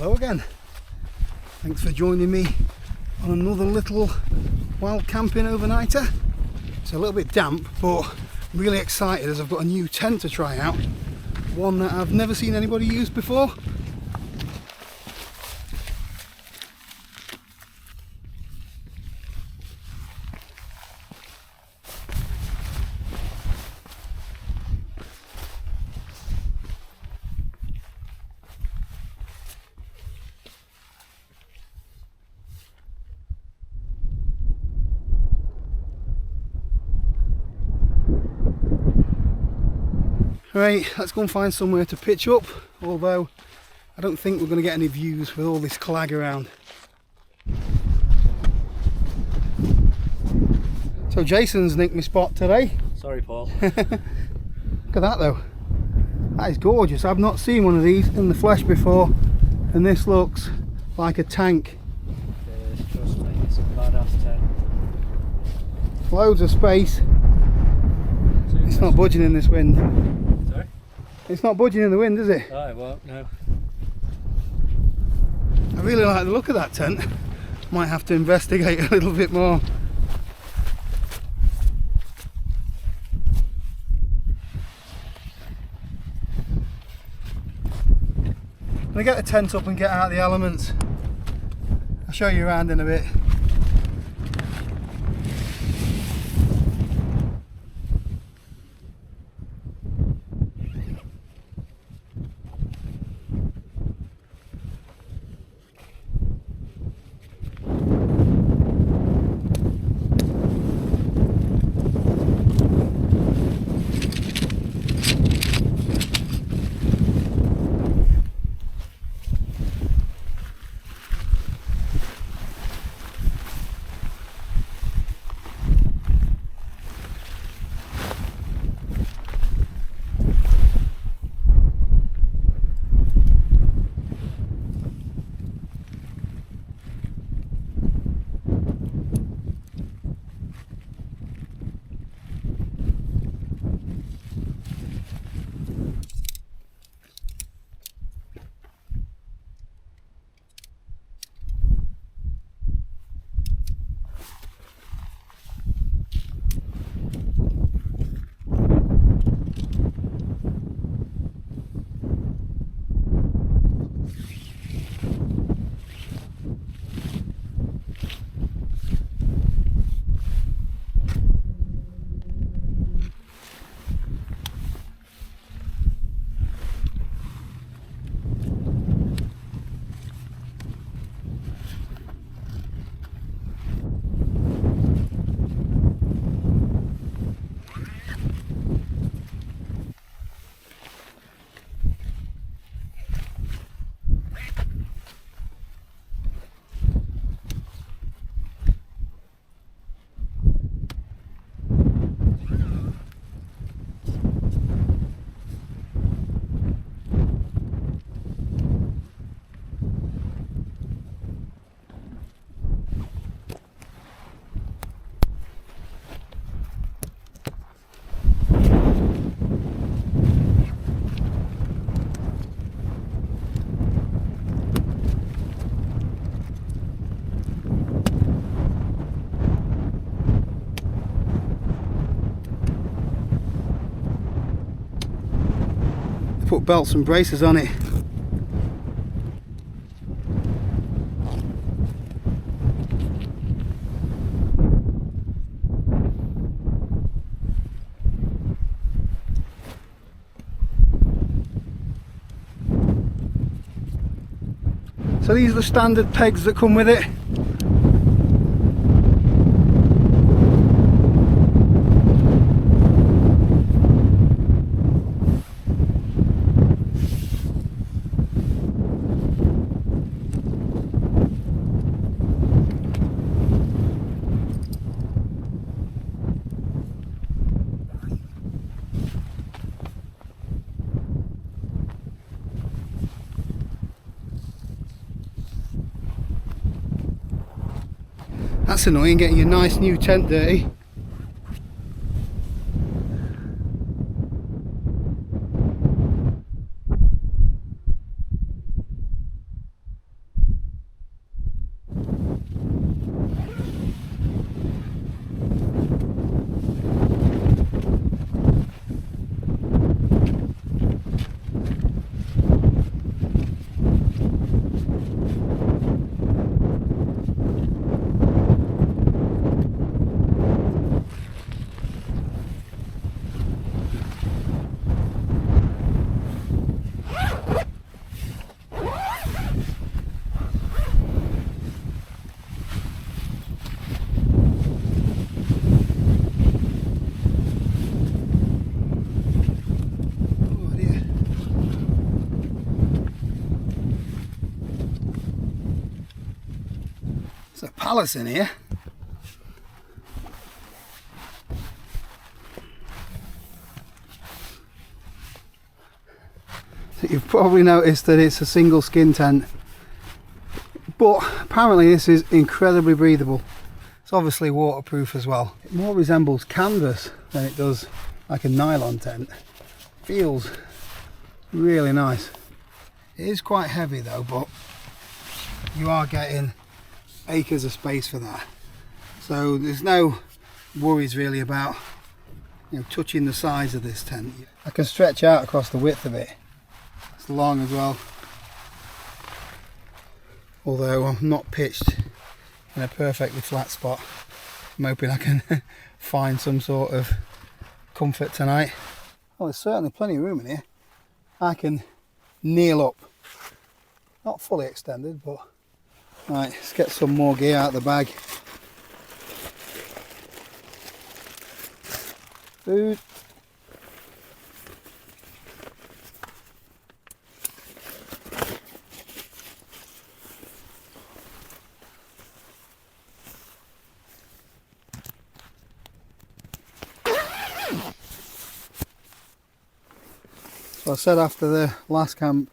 Hello again. Thanks for joining me on another little wild camping overnighter. It's a little bit damp, but I'm really excited as I've got a new tent to try out. One that I've never seen anybody use before. Right, let's go and find somewhere to pitch up, although I don't think we're going to get any views with all this clag around. So Jason's nicked my spot today. Sorry, Paul. Look at that though. That is gorgeous. I've not seen one of these in the flesh before, and this looks like a tank. Trust me, it's a badass tent. Loads of space. It's not budging in this wind. Sorry? It's not budging in the wind, is it? Oh, it won't, no. I really like the look of that tent. Might have to investigate a little bit more. I'm going to get the tent up and get out the elements. I'll show you around in a bit. Put belts and braces on it. So these are the standard pegs that come with it. That's annoying, getting your nice new tent dirty. palace in here. So you've probably noticed that it's a single skin tent, but apparently this is incredibly breathable. It's obviously waterproof as well. It more resembles canvas than it does like a nylon tent. Feels really nice. It is quite heavy though, but you are getting acres of space for that. So there's no worries really about, you know, touching the size of this tent. I can stretch out across the width of it. It's long as well. Although I'm not pitched in a perfectly flat spot. I'm hoping I can find some sort of comfort tonight. Well, there's certainly plenty of room in here. I can kneel up. Not fully extended, but right, let's get some more gear out of the bag. Food. So I said after the last camp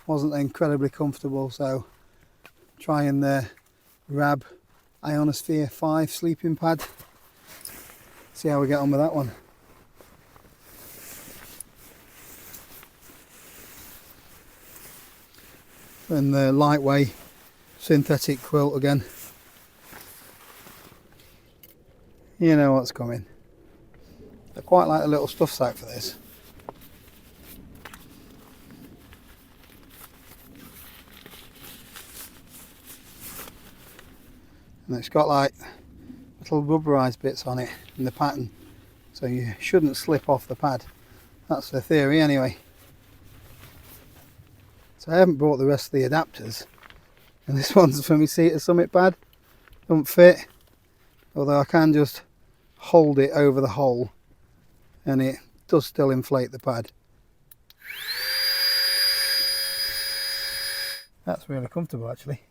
wasn't incredibly comfortable, so trying the Rab Ionosphere 5 sleeping pad. See how we get on with that one. And the lightweight synthetic quilt again. You know what's coming. I quite like the little stuff sack for this. And it's got like little rubberized bits on it in the pattern, so you shouldn't slip off the pad. That's the theory anyway. So I haven't brought the rest of the adapters, and this one's for my Seater Summit pad. Don't fit, although I can just hold it over the hole and it does still inflate the pad. That's really comfortable actually.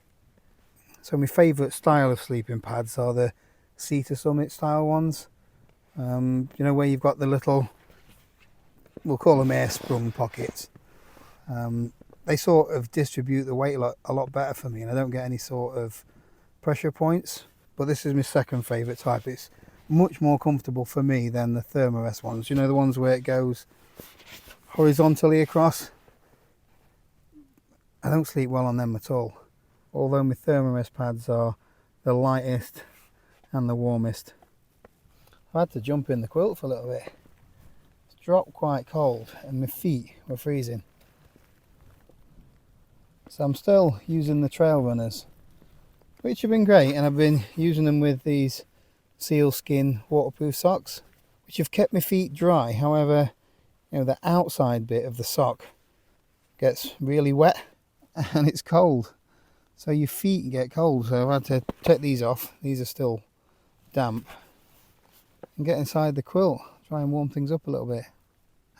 So my favourite style of sleeping pads are the Seater Summit style ones. You know, where you've got the little, we'll call them air sprung pockets. They sort of distribute the weight a lot better for me, and I don't get any sort of pressure points. But this is my second favourite type. It's much more comfortable for me than the Thermarest ones. You know, the ones where it goes horizontally across. I don't sleep well on them at all. Although my Thermarest pads are the lightest and the warmest. I had to jump in the quilt for a little bit. It's dropped quite cold and my feet were freezing. So I'm still using the trail runners, which have been great, and I've been using them with these sealskin waterproof socks, which have kept my feet dry. However, you know, the outside bit of the sock gets really wet and it's cold. So your feet get cold, so I've had to take these off. These are still damp. And get inside the quilt, try and warm things up a little bit.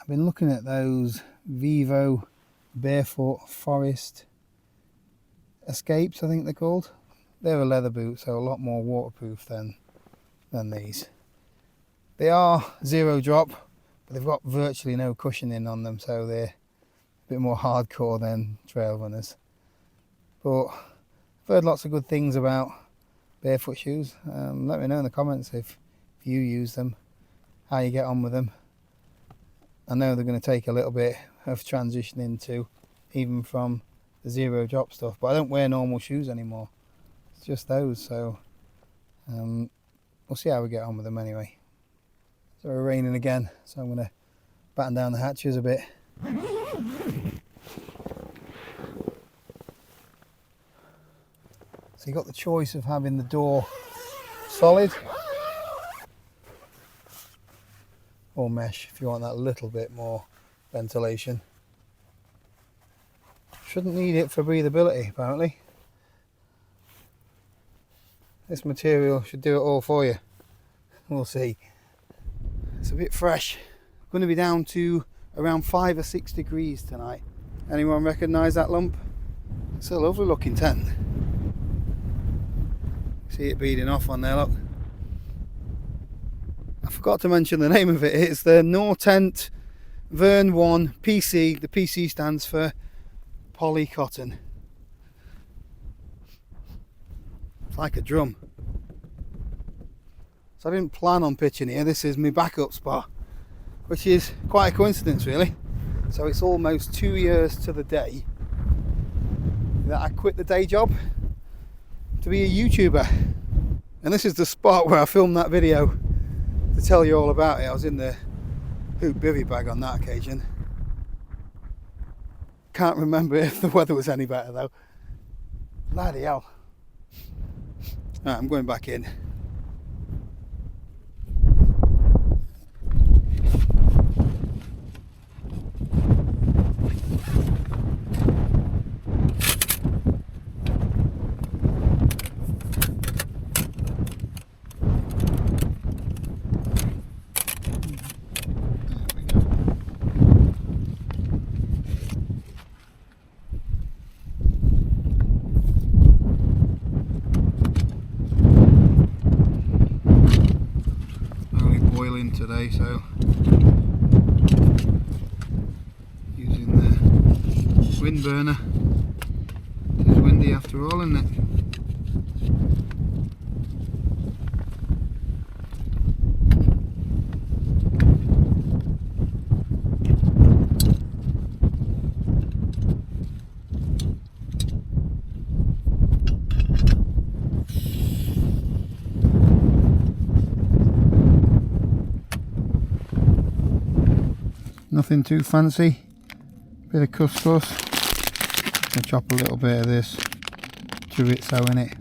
I've been looking at those Vivo Barefoot Forest Escapes, I think they're called. They're a leather boot, so a lot more waterproof than these. They are zero drop, but they've got virtually no cushioning on them, so they're a bit more hardcore than trail runners. But I've heard lots of good things about barefoot shoes. Let me know in the comments if you use them, how you get on with them. I know they're going to take a little bit of transitioning to, even from the zero drop stuff, but I don't wear normal shoes anymore. It's just those, so we'll see how we get on with them anyway. So we're raining again, so I'm going to batten down the hatches a bit. So you got the choice of having the door solid or mesh if you want that little bit more ventilation. Shouldn't need it for breathability apparently. This material should do it all for you. We'll see. It's a bit fresh. Going to be down to around 5 or 6 degrees tonight. Anyone recognise that lump? It's a lovely looking tent. See it beading off on there, look. I forgot to mention the name of it. It's the Nortent Vern 1 PC. The PC stands for polycotton. It's like a drum. So I didn't plan on pitching here. This is my backup spot, which is quite a coincidence really. So it's almost 2 years to the day that I quit the day job to be a YouTuber. And this is the spot where I filmed that video to tell you all about it. I was in the hoop bivvy bag on that occasion. Can't remember if the weather was any better though. Bloody hell. Right, I'm going back in. Today, so using the wind burner. It's windy after all, isn't it? Nothing too fancy, bit of couscous. I'll chop a little bit of this chorizo in it.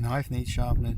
Knife needs sharpening.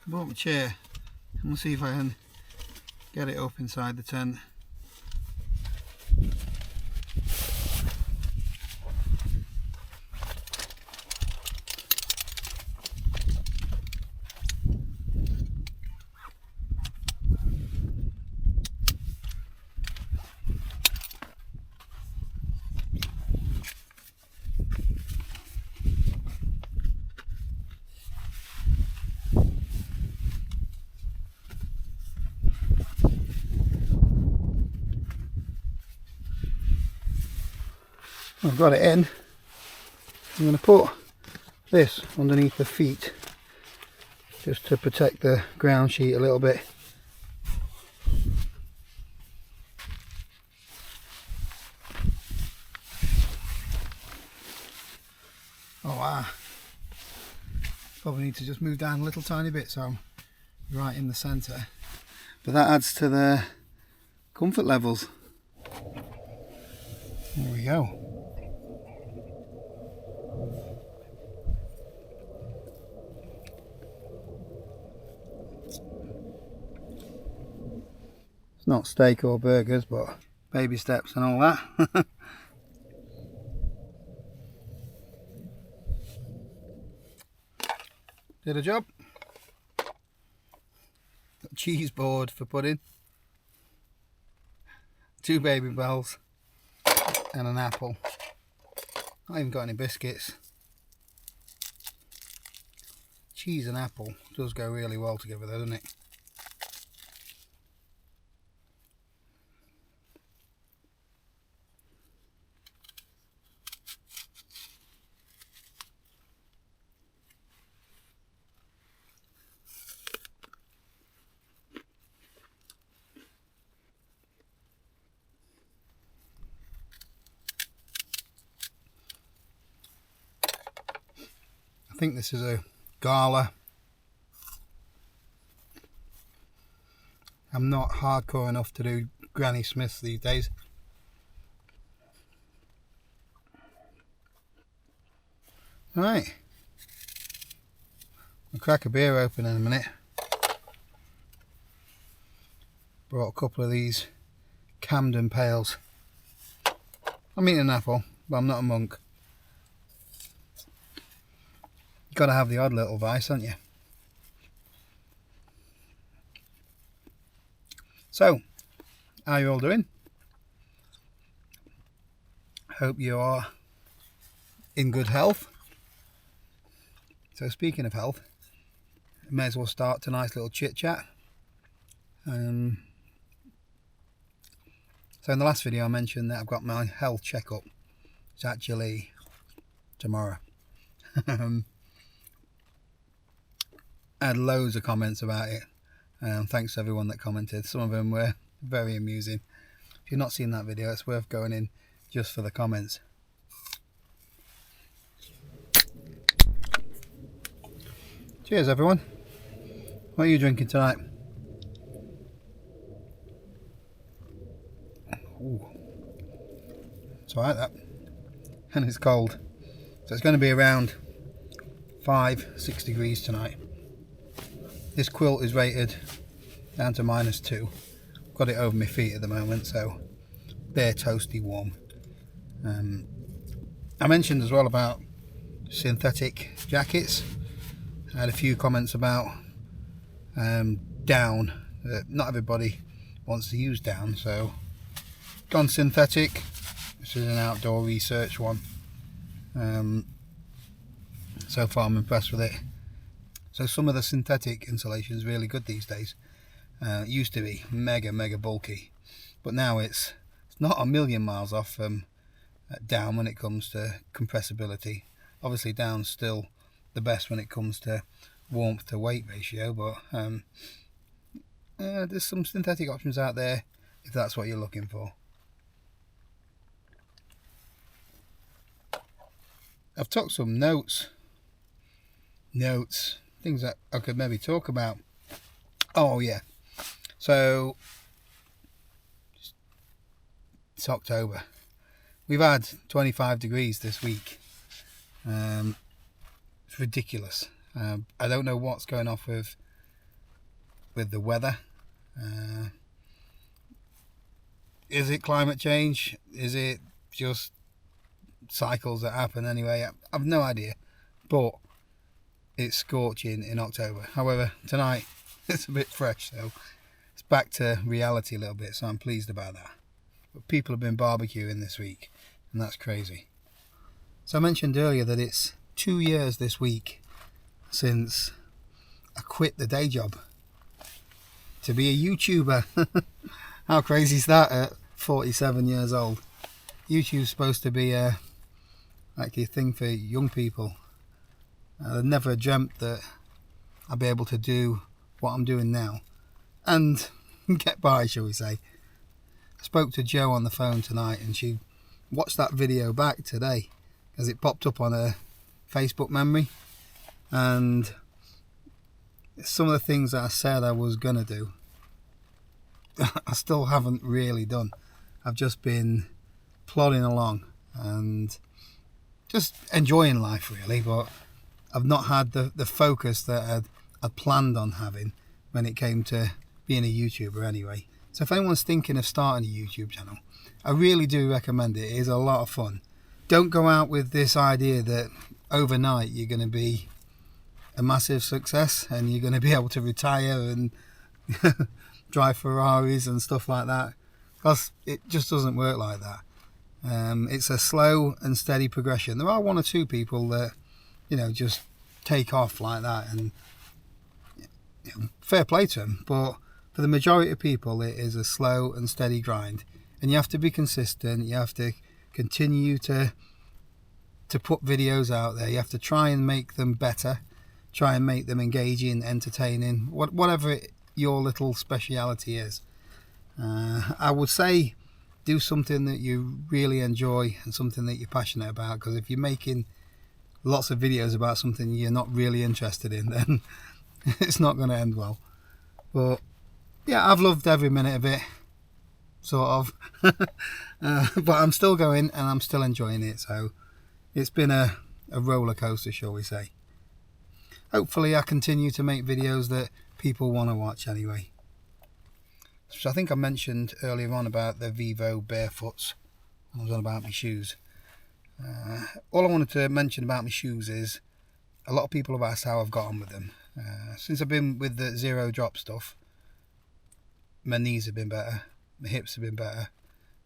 Bought my chair and we'll see if I can get it up inside the tent. I've got it in. I'm going to put this underneath the feet just to protect the ground sheet a little bit. Oh wow, probably need to just move down a little tiny bit so I'm right in the centre, but that adds to the comfort levels. There we go. It's not steak or burgers, but baby steps and all that. Did a job. Got a cheese board for pudding, 2 baby bells and an apple. Not even got any biscuits. Cheese and apple does go really well together though, doesn't it? I think this is a gala. I'm not hardcore enough to do Granny Smiths these days. Right, I'll crack a beer open in a minute. Brought a couple of these Camden pails. I'm eating an apple, but I'm not a monk. You've got to have the odd little vice, haven't you? So, how are you all doing? Hope you are in good health. So speaking of health, I may as well start tonight's little chit chat. So in the last video I mentioned that I've got my health checkup. It's actually tomorrow. I had loads of comments about it. Thanks to everyone that commented. Some of them were very amusing. If you've not seen that video, it's worth going in just for the comments. Cheers everyone. What are you drinking tonight? Ooh. It's alright that. And it's cold. So it's going to be around 5-6 degrees tonight. This quilt is rated down to -2. Got it over my feet at the moment, so bare toasty warm. I mentioned as well about synthetic jackets. I had a few comments about down. Not everybody wants to use down, so gone synthetic. This is an outdoor research one. So far I'm impressed with it. So some of the synthetic insulation is really good these days. It used to be mega bulky, but now it's not a million miles off from down when it comes to compressibility. Obviously down's still the best when it comes to warmth to weight ratio, but there's some synthetic options out there if that's what you're looking for. I've took some notes, things that I could maybe talk about. Oh yeah, so it's October. We've had 25 degrees this week. It's ridiculous. I don't know what's going off with the weather. Is it climate change? Is it just cycles that happen anyway? I've no idea, but it's scorching in October. However, tonight it's a bit fresh, so it's back to reality a little bit, so I'm pleased about that. But people have been barbecuing this week, and that's crazy. So I mentioned earlier that it's 2 years this week since I quit the day job to be a YouTuber. How crazy is that at 47 years old? YouTube's supposed to be a actually a thing for young people. I never dreamt that I'd be able to do what I'm doing now and get by, shall we say. I spoke to Jo on the phone tonight, and she watched that video back today as it popped up on her Facebook memory, and some of the things that I said I was going to do I still haven't really done. I've just been plodding along and just enjoying life really, but I've not had the focus that I'd planned on having when it came to being a YouTuber anyway. So if anyone's thinking of starting a YouTube channel, I really do recommend it. It is a lot of fun. Don't go out with this idea that overnight you're going to be a massive success and you're going to be able to retire and drive Ferraris and stuff like that, because it just doesn't work like that. It's a slow and steady progression. There are one or two people that, you know, just take off like that, and you know, fair play to them, but for the majority of people it is a slow and steady grind, and you have to be consistent. You have to continue to put videos out there. You have to try and make them better, try and make them engaging, entertaining, whatever your little speciality is. I would say do something that you really enjoy and something that you're passionate about, because if you're making lots of videos about something you're not really interested in, then it's not going to end well. But yeah, I've loved every minute of it, sort of. But I'm still going and I'm still enjoying it, so it's been a roller coaster, shall we say. Hopefully I continue to make videos that people want to watch anyway. So I think I mentioned earlier on about the Vivo Barefoots when I was on about my shoes. All I wanted to mention about my shoes is a lot of people have asked how I've got on with them. Since I've been with the zero drop stuff, my knees have been better, my hips have been better,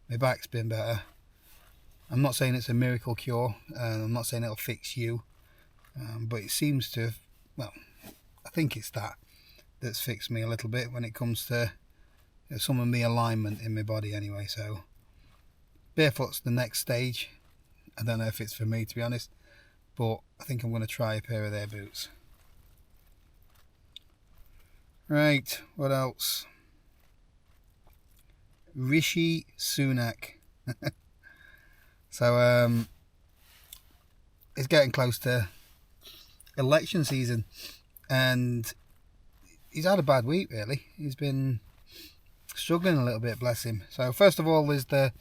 my back's been better. I'm not saying it's a miracle cure, I'm not saying it'll fix you, but it seems to have, well, I think it's that's fixed me a little bit when it comes to some of the alignment in my body anyway. So barefoot's the next stage. I don't know if it's for me, to be honest, but I think I'm going to try a pair of their boots. Right, what else? Rishi Sunak. So it's getting close to election season, and he's had a bad week really. He's been struggling a little bit, bless him. So first of all, there's the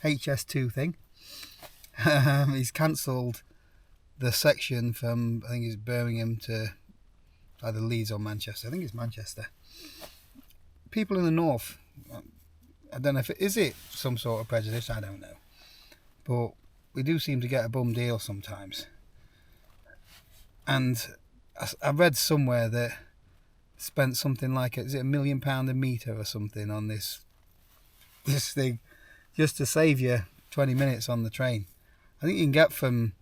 HS2 thing. He's cancelled the section from, I think it's Birmingham to either Leeds or Manchester. I think it's Manchester. People in the north, I don't know if is it some sort of prejudice, I don't know, but we do seem to get a bum deal sometimes. And I read somewhere that spent something like, is it £1 million a metre or something on this thing, just to save you 20 minutes on the train. I think you can get from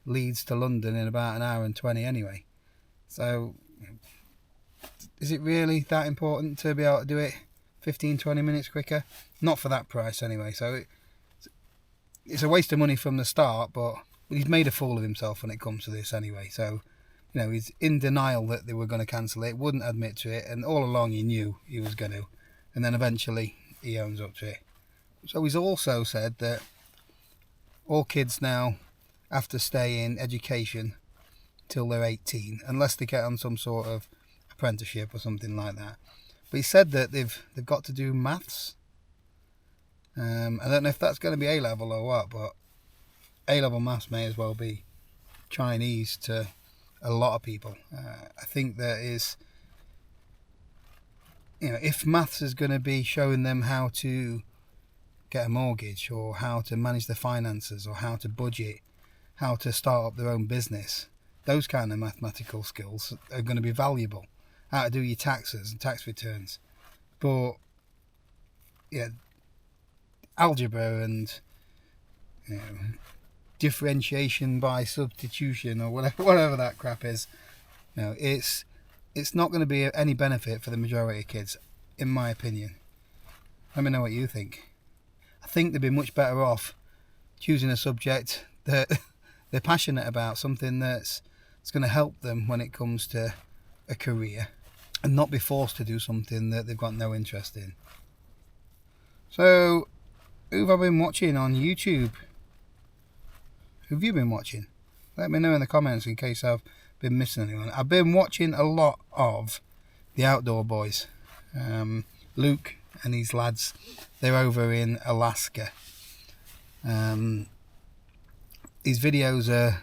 Leeds to London in about an hour and 20 anyway. So is it really that important to be able to do it 15-20 minutes quicker? Not for that price anyway. So it's a waste of money from the start, but he's made a fool of himself when it comes to this anyway. So, you know, he's in denial that they were going to cancel it, wouldn't admit to it, and all along he knew he was going to, and then eventually he owns up to it. So he's also said that all kids now have to stay in education till they're 18, unless they get on some sort of apprenticeship or something like that. But he said that they've got to do maths. I don't know if that's going to be A-level or what, but A-level maths may as well be Chinese to a lot of people. I think there is, you know, if maths is going to be showing them how to get a mortgage or how to manage their finances or how to budget, how to start up their own business, those kind of mathematical skills are going to be valuable. How to do your taxes and tax returns. But yeah, algebra and, you know, differentiation by substitution or whatever that crap is, you know, it's not going to be any benefit for the majority of kids, in my opinion. Let me know what you think. I think they'd be much better off choosing a subject that they're passionate about something that's going to help them when it comes to a career, and not be forced to do something that they've got no interest in. So, who have I been watching on YouTube? Who have you been watching? Let me know in the comments in case I've been missing anyone. I've been watching a lot of the Outdoor Boys. Luke and his lads, they're over in Alaska. His videos are,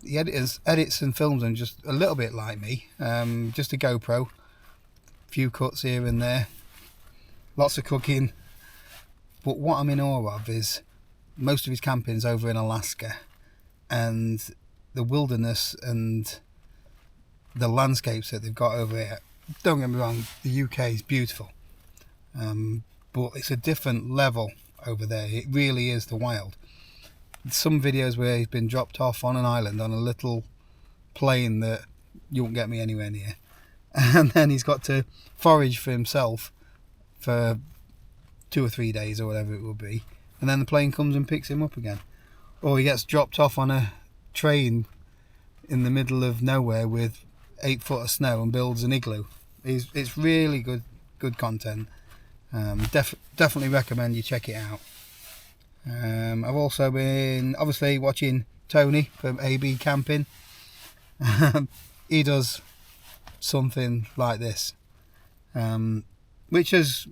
he edits and films them just a little bit like me. Just a GoPro, a few cuts here and there, lots of cooking. But what I'm in awe of is most of his camping's over in Alaska, and the wilderness and the landscapes that they've got over here. Don't get me wrong, the UK is beautiful, but it's a different level over there. It really is the wild. Some videos where he's been dropped off on an island on a little plane that you won't get me anywhere near, and then he's got to forage for himself for 2 or 3 days or whatever it will be, and then the plane comes and picks him up again. Or he gets dropped off on a train in the middle of nowhere with 8 foot of snow and builds an igloo. It's really good content. Definitely recommend you check it out. I've also been obviously watching Tony from AB Camping. He does something like this, which has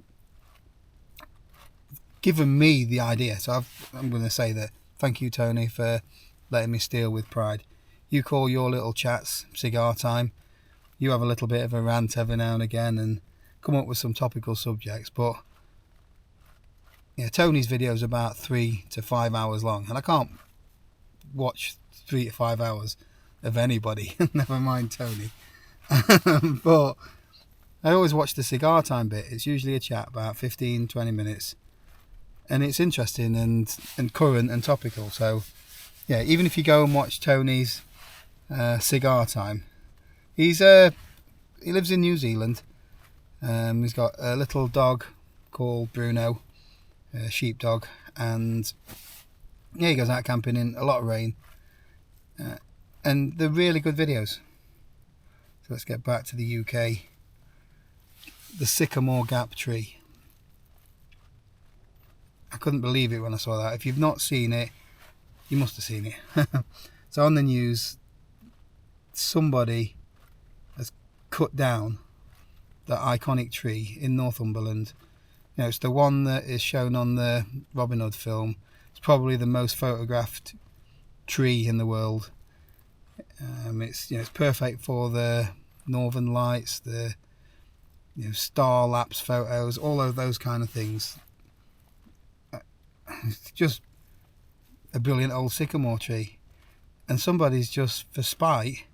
given me the idea. So I'm going to say that thank you, Tony, for letting me steal with pride. You call your little chats cigar time. You have a little bit of a rant every now and again and come up with some topical subjects. But yeah, Tony's videos about 3 to 5 hours long, and I can't watch 3 to 5 hours of anybody. Never mind Tony. But I always watch the cigar time bit. It's usually a chat about 15-20 minutes, and it's interesting and current and topical. So yeah, even if you go and watch Tony's cigar time, he lives in New Zealand. He's got a little dog called Bruno, a sheepdog, and yeah, he goes out camping in a lot of rain, and they're really good videos. So let's get back to the UK. The Sycamore Gap tree. I couldn't believe it when I saw that. If you've not seen it, you must have seen it. So on the news, somebody has cut down that iconic tree in Northumberland. You know, it's the one that is shown on the Robin Hood film. It's probably the most photographed tree in the world. It's perfect for the northern lights, the star lapse photos, all of those kind of things. It's just a brilliant old sycamore tree, and somebody's just for spite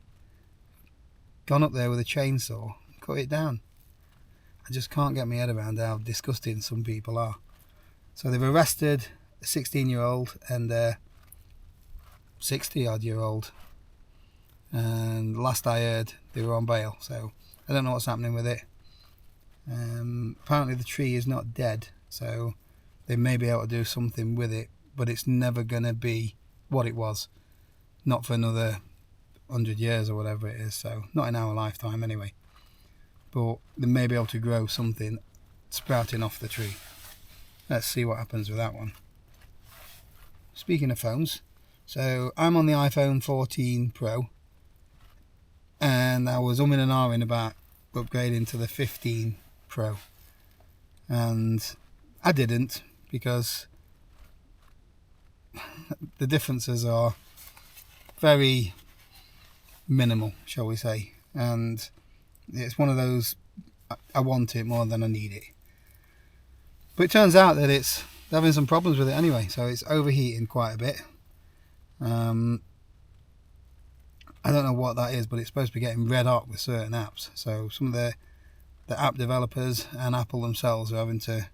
gone up there with a chainsaw and cut it down. I just can't get my head around how disgusting some people are. So they've arrested a 16-year-old and a 60-odd-year-old, and last I heard they were on bail, so I don't know what's happening with it. Apparently the tree is not dead, so they may be able to do something with it, but it's never going to be what it was, not for another 100 years or whatever it is, so not in our lifetime anyway. But they may be able to grow something sprouting off the tree. Let's see what happens with that one. Speaking of phones, so I'm on the iPhone 14 Pro, and I was umming and ahhing about upgrading to the 15 Pro, and I didn't, because the differences are very minimal, shall we say, and it's one of those, I want it more than I need it. But it turns out that it's having some problems with it anyway, so it's overheating quite a bit. I don't know what that is, but it's supposed to be getting red hot with certain apps. So some of the app developers and Apple themselves are having to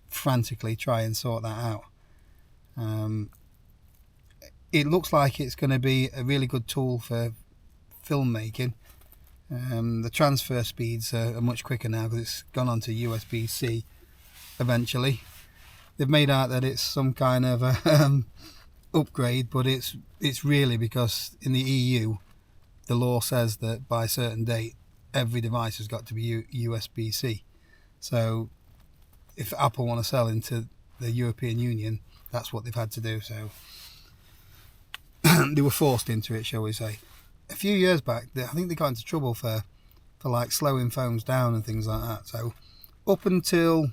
frantically try and sort that out. It looks like it's going to be a really good tool for filmmaking. The transfer speeds are much quicker now because it's gone on to USB-C eventually. They've made out that it's some kind of upgrade, but it's really because in the EU the law says that by a certain date every device has got to be USB-C. So if Apple want to sell into the European Union, that's what they've had to do. So they were forced into it, shall we say. A few years back, I think they got into trouble for like slowing phones down and things like that. So up until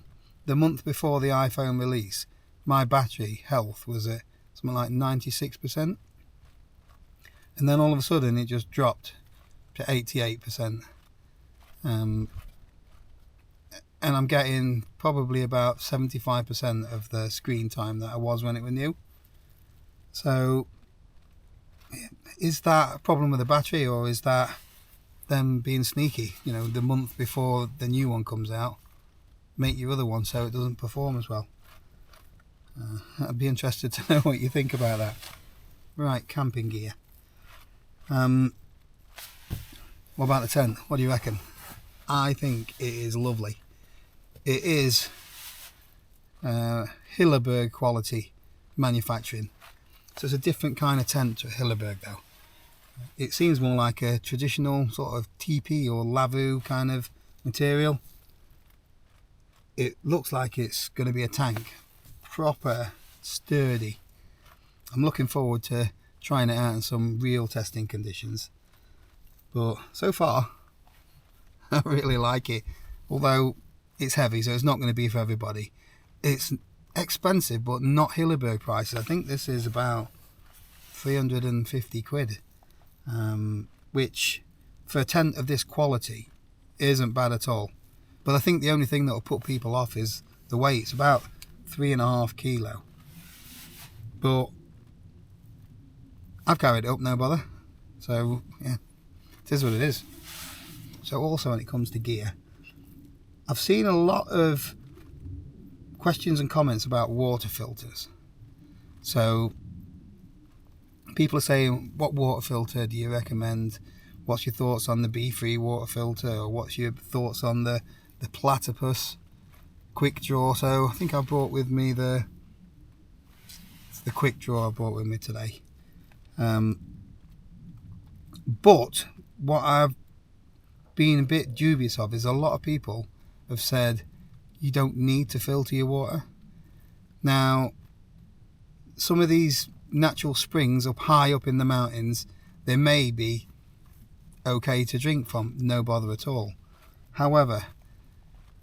the month before the iPhone release, my battery health was at something like 96%. And then all of a sudden it just dropped to 88%. And I'm getting probably about 75% of the screen time that I was when it was new. So is that a problem with the battery, or is that them being sneaky? You know, the month before the new one comes out, make your other one so it doesn't perform as well. I'd be interested to know what you think about that. Right, camping gear. What about the tent? What do you reckon? I think it is lovely. It is Hilleberg quality manufacturing. So it's a different kind of tent to Hilleberg though. It seems more like a traditional sort of teepee or lavu kind of material. It looks like it's going to be a tank. Proper sturdy. I'm looking forward to trying it out in some real testing conditions. But so far, I really like it. Although it's heavy, so it's not going to be for everybody. It's expensive, but not Hilleberg prices. I think this is about 350 quid, which for a tent of this quality isn't bad at all. But I think the only thing that will put people off is the weight. It's about 3.5 kilo. But I've carried it up, no bother. So yeah, it is what it is. So also when it comes to gear, I've seen a lot of questions and comments about water filters. So people are saying, what water filter do you recommend? What's your thoughts on the Be-Free water filter? Or what's your thoughts on the Platypus quick draw? So I think I brought with me the quick draw I brought with me today. But what I've been a bit dubious of is a lot of people have said you don't need to filter your water. Now, some of these natural springs up high up in the mountains, they may be okay to drink from, no bother at all. However,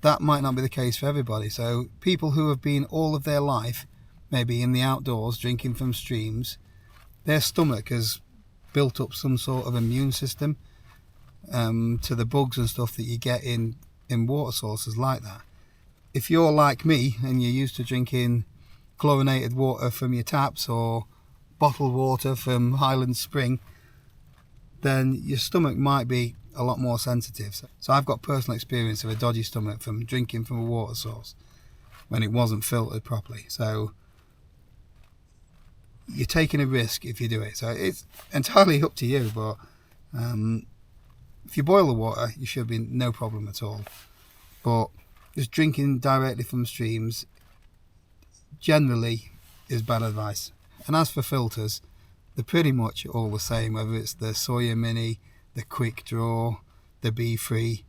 that might not be the case for everybody. So people who have been all of their life maybe in the outdoors drinking from streams, their stomach has built up some sort of immune system to the bugs and stuff that you get in water sources like that. If you're like me and you're used to drinking chlorinated water from your taps or bottled water from Highland Spring, then your stomach might be a lot more sensitive. So I've got personal experience of a dodgy stomach from drinking from a water source when it wasn't filtered properly. So you're taking a risk if you do it. So it's entirely up to you, but if you boil the water, you should be no problem at all. But just drinking directly from streams generally is bad advice. And as for filters, they're pretty much all the same, whether it's the Sawyer Mini, the Quick Draw, the Be-Free.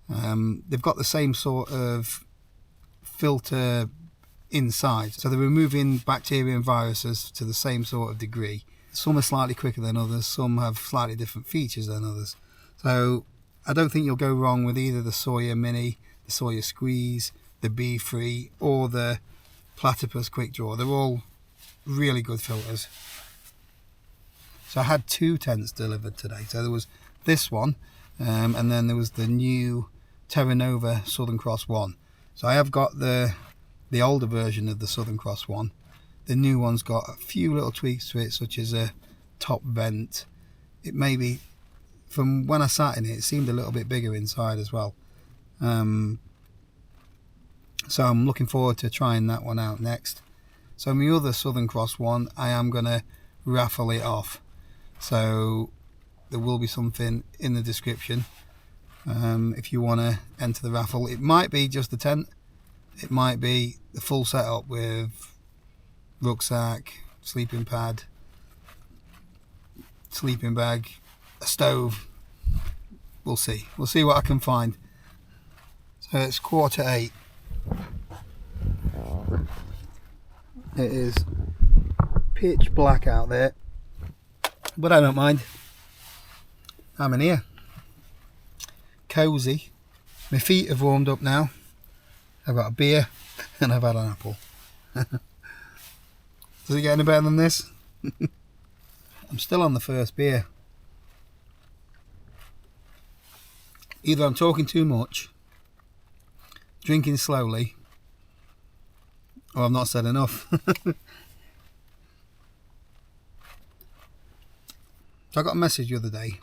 They've got the same sort of filter inside, so they're removing bacteria and viruses to the same sort of degree. Some are slightly quicker than others, some have slightly different features than others. So I don't think you'll go wrong with either the Sawyer Mini, the Sawyer Squeeze, the Be-Free or the Platypus Quick Draw. They're all really good filters. So I had 2 tents delivered today. So there was this one, and then there was the new Terra Nova Southern Cross one. So I have got the older version of the Southern Cross one. The new one's got a few little tweaks to it, such as a top vent. It may be, from when I sat in it, it seemed a little bit bigger inside as well. So I'm looking forward to trying that one out next. So my other Southern Cross one, I am going to raffle it off. So there will be something in the description if you want to enter the raffle. It might be just the tent. It might be the full setup with rucksack, sleeping pad, sleeping bag, a stove. We'll see what I can find. So it's 8:15. It is pitch black out there, but I don't mind. I'm in here, cozy. My feet have warmed up now. I've got a beer and I've had an apple. Does it get any better than this? I'm still on the first beer. Either I'm talking too much, drinking slowly, or I've not said enough. So I got a message the other day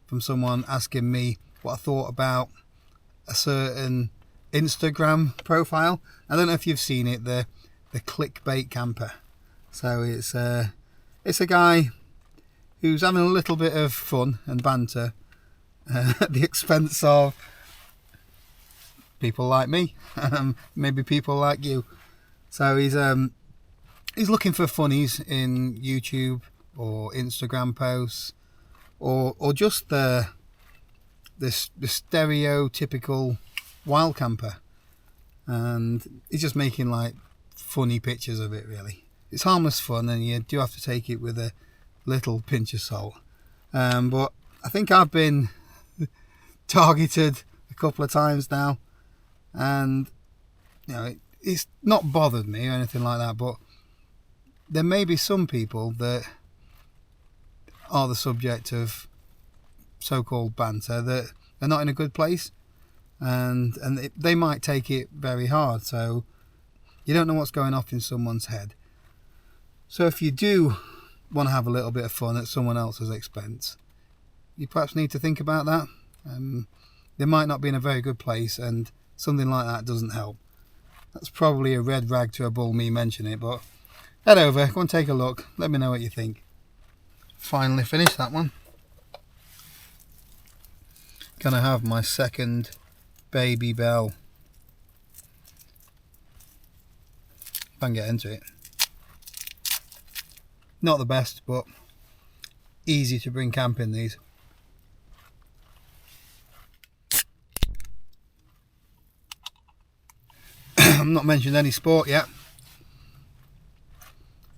from someone asking me what I thought about a certain Instagram profile. I don't know if you've seen it, the clickbait camper. So it's a guy who's having a little bit of fun and banter at the expense of people like me, maybe people like you. So he's looking for funnies in YouTube or Instagram posts, or just the stereotypical wild camper, and he's just making like funny pictures of it. Really, it's harmless fun, and you do have to take it with a little pinch of salt. But I think I've been targeted a couple of times now, and you know it's not bothered me or anything like that, but there may be some people that are the subject of so-called banter that are not in a good place, and they might take it very hard. So you don't know what's going off in someone's head. So if you do want to have a little bit of fun at someone else's expense, you perhaps need to think about that. They might not be in a very good place, and something like that doesn't help. That's probably a red rag to a bull, me mentioning it, but head over, go and take a look, let me know what you think. Finally finished that one. Gonna have my second baby bell. If I can get into it. Not the best, but easy to bring camping these. I've not mentioned any sport yet.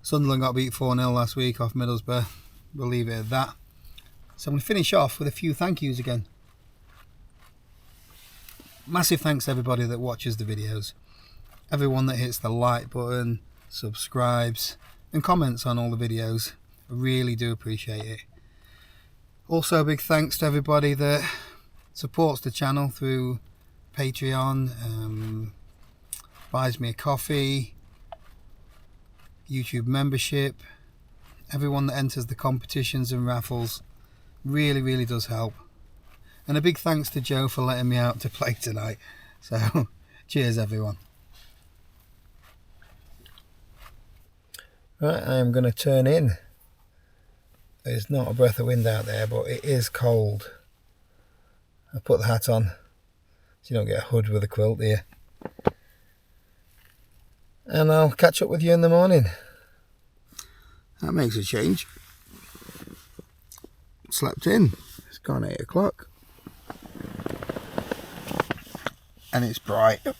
Sunderland got beat 4-0 last week off Middlesbrough. We'll leave it at that. So I'm going to finish off with a few thank yous again. Massive thanks to everybody that watches the videos. Everyone that hits the like button, subscribes and comments on all the videos. I really do appreciate it. Also a big thanks to everybody that supports the channel through Patreon, buys me a coffee, YouTube membership, everyone that enters the competitions and raffles. Really does help. And a big thanks to Joe for letting me out to play tonight. So cheers everyone. Right, I'm going to turn in. There's not a breath of wind out there, but it is cold. I put the hat on so you don't get a hood with a quilt here. And I'll catch up with you in the morning. That makes a change. Slept in. It's gone 8 o'clock. And it's bright. That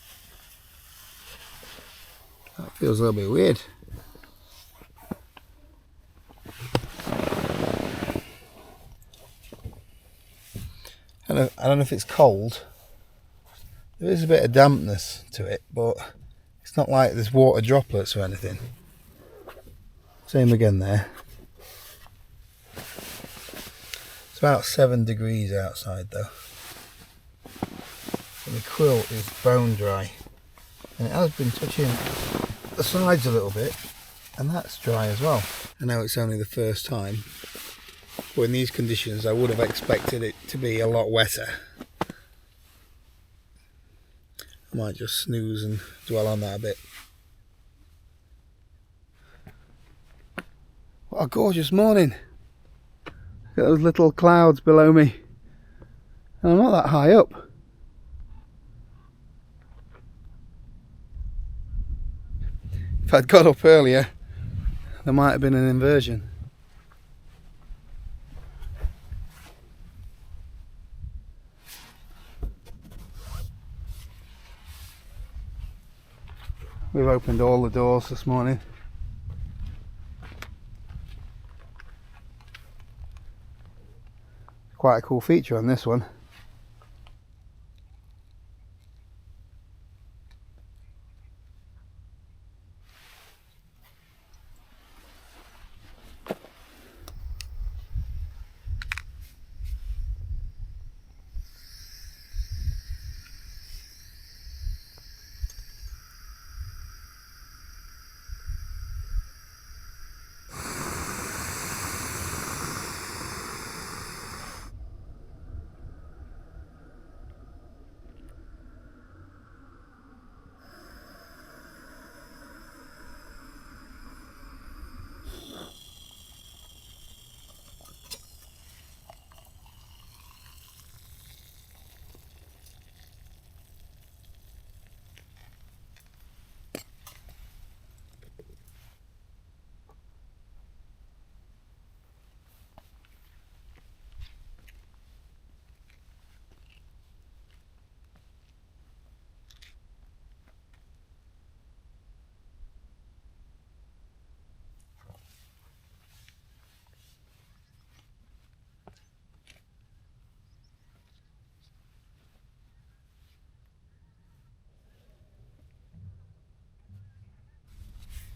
feels a little bit weird. I don't know if it's cold. There is a bit of dampness to it, but it's not like there's water droplets or anything. Same again there. It's about 7 degrees outside though. And the quilt is bone dry. And it has been touching the sides a little bit, and that's dry as well. I know it's only the first time, but in these conditions I would have expected it to be a lot wetter. I might just snooze and dwell on that a bit. What a gorgeous morning. Look at those little clouds below me. And I'm not that high up. If I'd got up earlier, there might have been an inversion. We've opened all the doors this morning. Quite a cool feature on this one.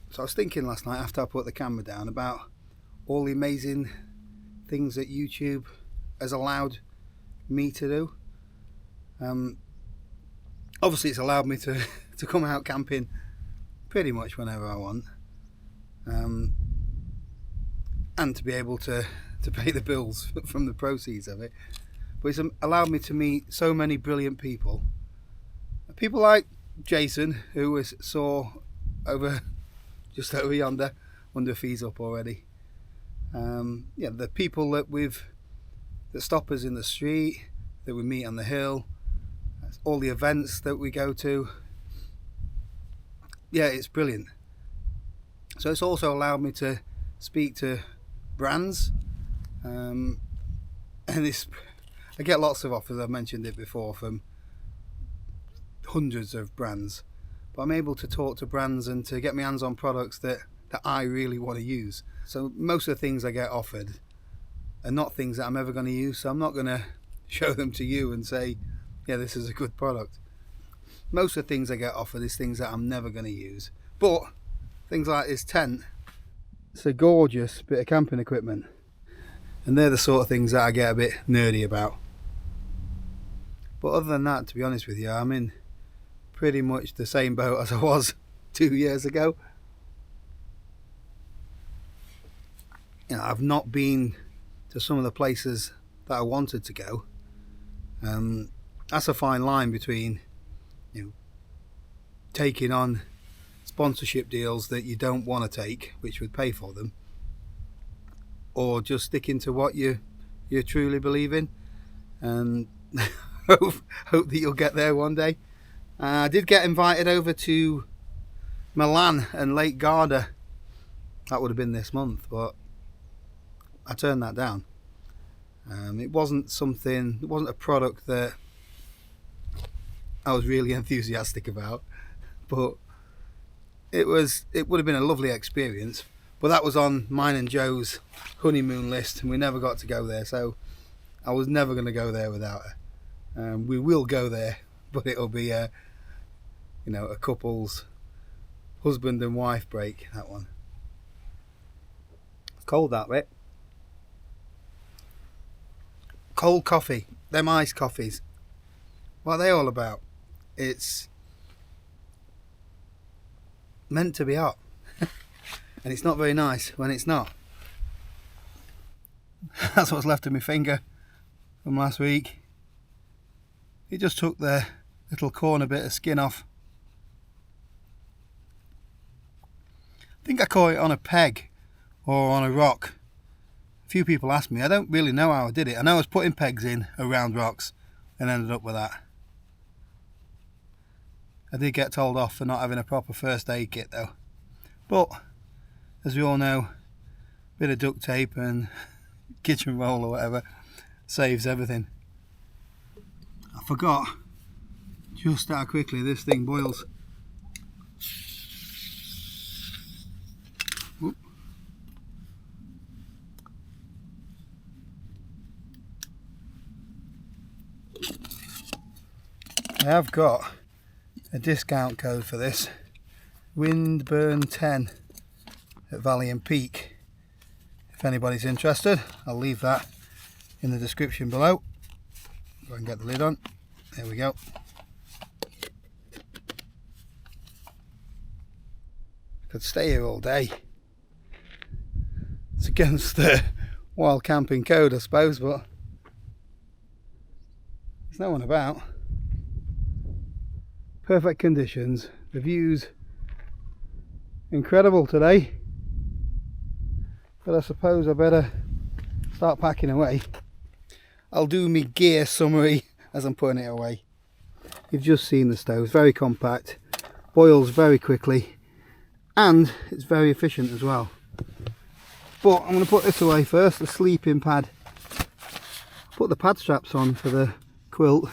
So I was thinking last night after I put the camera down about all the amazing things that YouTube has allowed me to do. Obviously it's allowed me to come out camping pretty much whenever I want, and to be able to pay the bills from the proceeds of it. But it's allowed me to meet so many brilliant people like Jason, who saw over just over yonder. Wonder if he's up already. Yeah, the people that stop us in the street, that we meet on the hill, all the events that we go to. Yeah, it's brilliant. So it's also allowed me to speak to brands, and I get lots of offers. I've mentioned it before, from hundreds of brands, but I'm able to talk to brands and to get my hands on products that I really want to use. So most of the things I get offered are not things that I'm ever going to use, so I'm not going to show them to you and say, yeah, this is a good product. Most of the things I get offered is things that I'm never going to use. But things like this tent, it's a gorgeous bit of camping equipment, and they're the sort of things that I get a bit nerdy about. But other than that, to be honest with you, I'm in pretty much the same boat as I was 2 years ago. You know, I've not been to some of the places that I wanted to go. That's a fine line between, you know, taking on sponsorship deals that you don't want to take, which would pay for them, or just sticking to what you truly believe in, and hope that you'll get there one day. I did get invited over to Milan and Lake Garda. That would have been this month, but I turned that down. It wasn't a product that I was really enthusiastic about, but it would have been a lovely experience. But that was on mine and Joe's honeymoon list, and we never got to go there, so I was never going to go there without her. We will go there, but it'll be a couple's husband and wife break, that one. It's cold, that bit. Cold coffee, them iced coffees, what are they all about? It's meant to be hot and it's not very nice when it's not. That's what's left of my finger from last week. It just took the little corner bit of skin off. I think I caught it on a peg or on a rock. A few people asked me. I don't really know how I did it. I know I was putting pegs in around rocks and ended up with that. I did get told off for not having a proper first aid kit though. But as we all know, a bit of duct tape and kitchen roll or whatever saves everything. I forgot just how quickly this thing boils. Whoop. I have got a discount code for this, Windburn 10 at Valley and Peak. If anybody's interested, I'll leave that in the description below. Go and get the lid on. There we go. Could stay here all day. It's against the wild camping code, I suppose, but there's no one about. Perfect conditions. The view's incredible today, but I suppose I better start packing away. I'll do my gear summary as I'm putting it away. You've just seen the stove, very compact, boils very quickly, and it's very efficient as well. But I'm going to put this away first, the sleeping pad. Put the pad straps on for the quilt.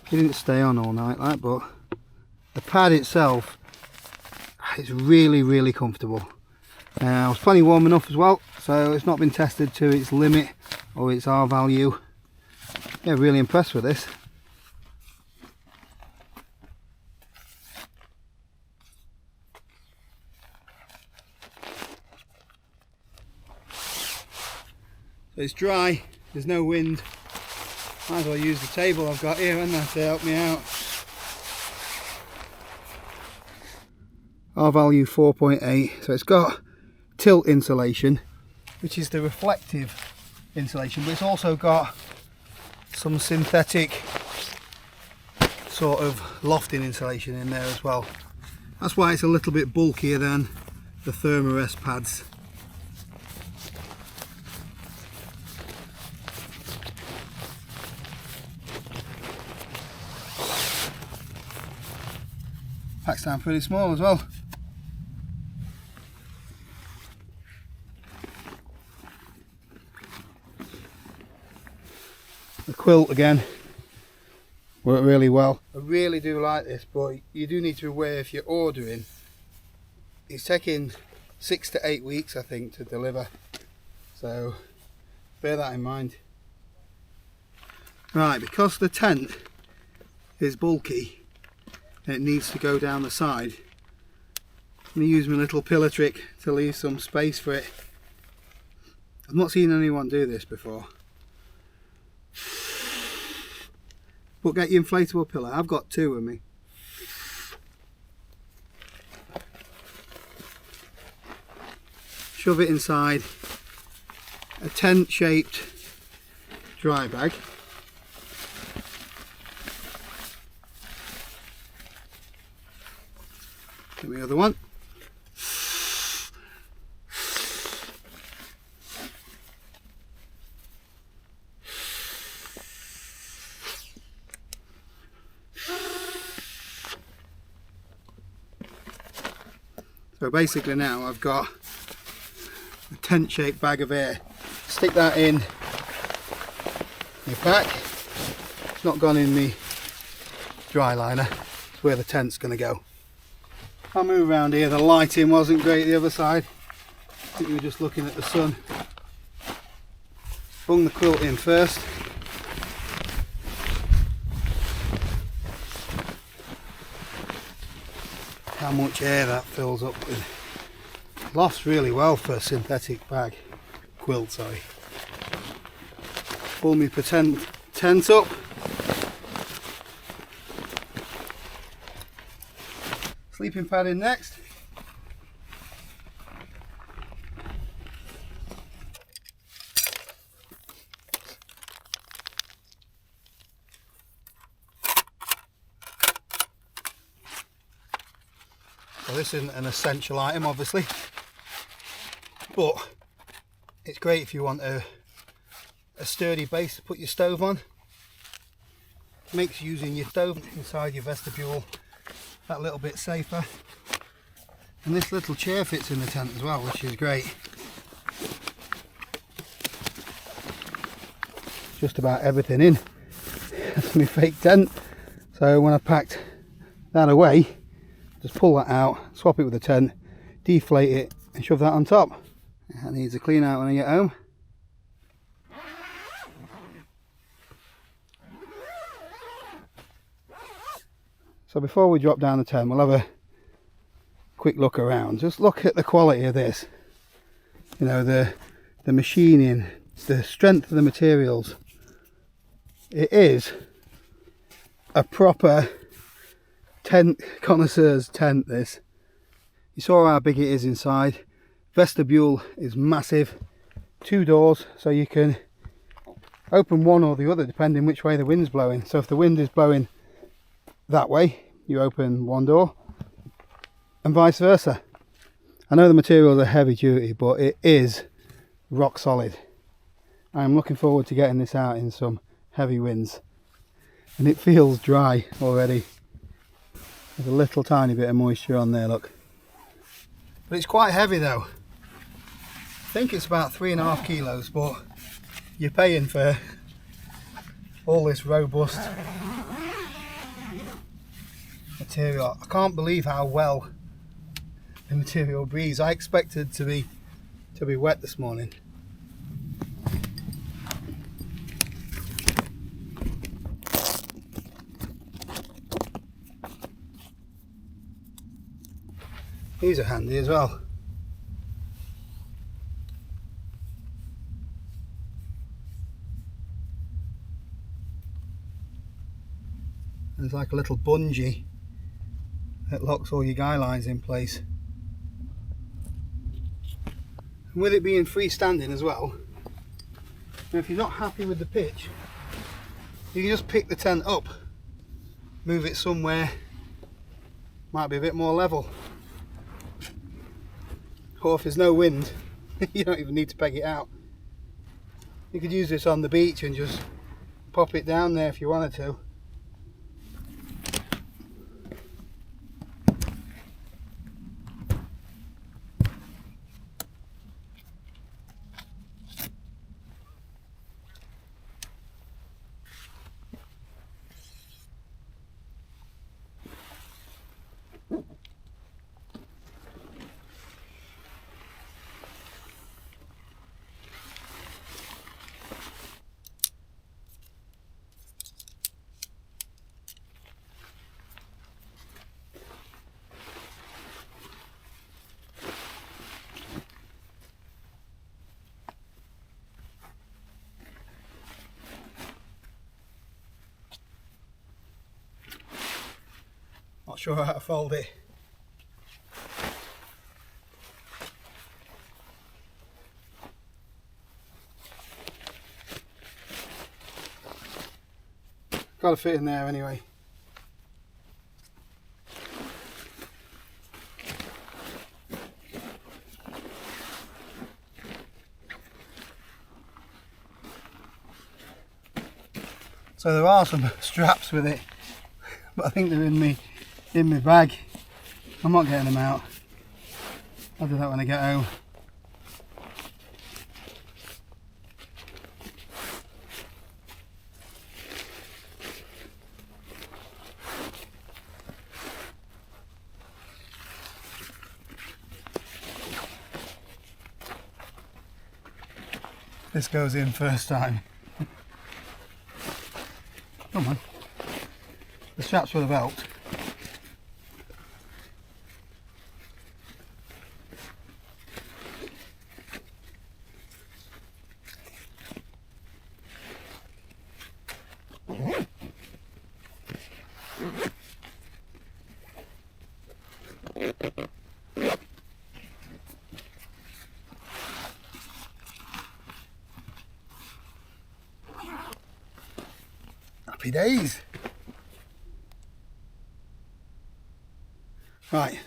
It didn't stay on all night like, but the pad itself is really comfortable. I was plenty warm enough as well, so it's not been tested to its limit or its R value. Yeah, really impressed with this. So it's dry, there's no wind. Might as well use the table I've got here, haven't I, to help me out. R value 4.8, so it's got tilt insulation, which is the reflective insulation, but it's also got some synthetic sort of lofting insulation in there as well. That's why it's a little bit bulkier than the Thermarest pads. Packs down pretty small as well. The quilt again worked really well. I really do like this, but you do need to be aware if you're ordering, it's taking 6 to 8 weeks I think to deliver, so bear that in mind. Right, because the tent is bulky and it needs to go down the side, I'm going to use my little pillar trick to leave some space for it. I've not seen anyone do this before. But get your inflatable pillow. I've got 2 with me. Shove it inside a tent shaped dry bag. Get me the other one. So basically now I've got a tent shaped bag of air. Stick that in my pack. It's not gone in the dry liner. It's where the tent's going to go. I'll move around here. The lighting wasn't great the other side. I think we were just looking at the sun. Bung the quilt in first. How much air that fills up with. Lofts really well for a synthetic bag. Quilt, sorry. Pull me tent up. Sleeping pad in next. Well, this isn't an essential item obviously, but it's great if you want a sturdy base to put your stove on. Makes using your stove inside your vestibule that little bit safer. And this little chair fits in the tent as well, which is great. Just about everything in. That's my fake tent. So when I packed that away, just pull that out, swap it with the tent, deflate it and shove that on top. That needs a clean out when I get home. So before we drop down the tent, we'll have a quick look around. Just look at the quality of this. You know, the machining, the strength of the materials. It is a proper tent, connoisseur's tent, this. You saw how big it is inside. Vestibule is massive. 2 doors, so you can open one or the other depending which way the wind's blowing. So if the wind is blowing that way, you open one door, and vice versa. I know the materials are heavy duty, but it is rock solid. I'm looking forward to getting this out in some heavy winds. And it feels dry already. There's a little tiny bit of moisture on there, look. But it's quite heavy though. I think it's about 3.5 kilos, but you're paying for all this robust material. I can't believe how well the material breathes. I expected to be wet this morning. These are handy as well. There's like a little bungee that locks all your guy lines in place. And with it being freestanding as well, if you're not happy with the pitch, you can just pick the tent up, move it somewhere, might be a bit more level. Or if there's no wind, you don't even need to peg it out. You could use this on the beach and just pop it down there if you wanted to. Not sure how to fold it. Got to fit in there anyway. So there are some straps with it, but I think they're in my bag. I'm not getting them out. I'll do that when I get home. This goes in first time. Come on. The straps for the belt. Happy days. Right,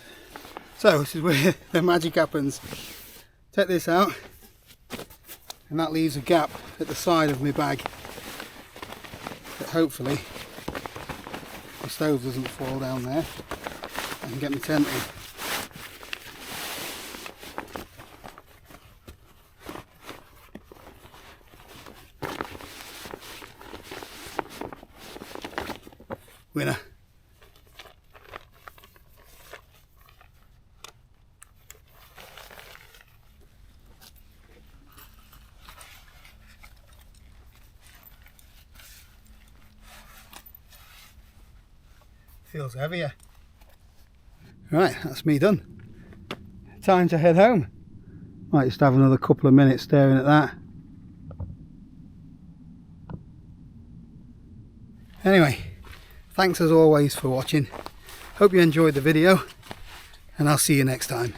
so this is where the magic happens. Take this out, and that leaves a gap at the side of my bag that hopefully the stove doesn't fall down there. I can get my tent in. winner. Feels heavier. Right, that's me done. Time to head home. Might just have another couple of minutes staring at that. Anyway, thanks as always for watching. Hope you enjoyed the video, and I'll see you next time.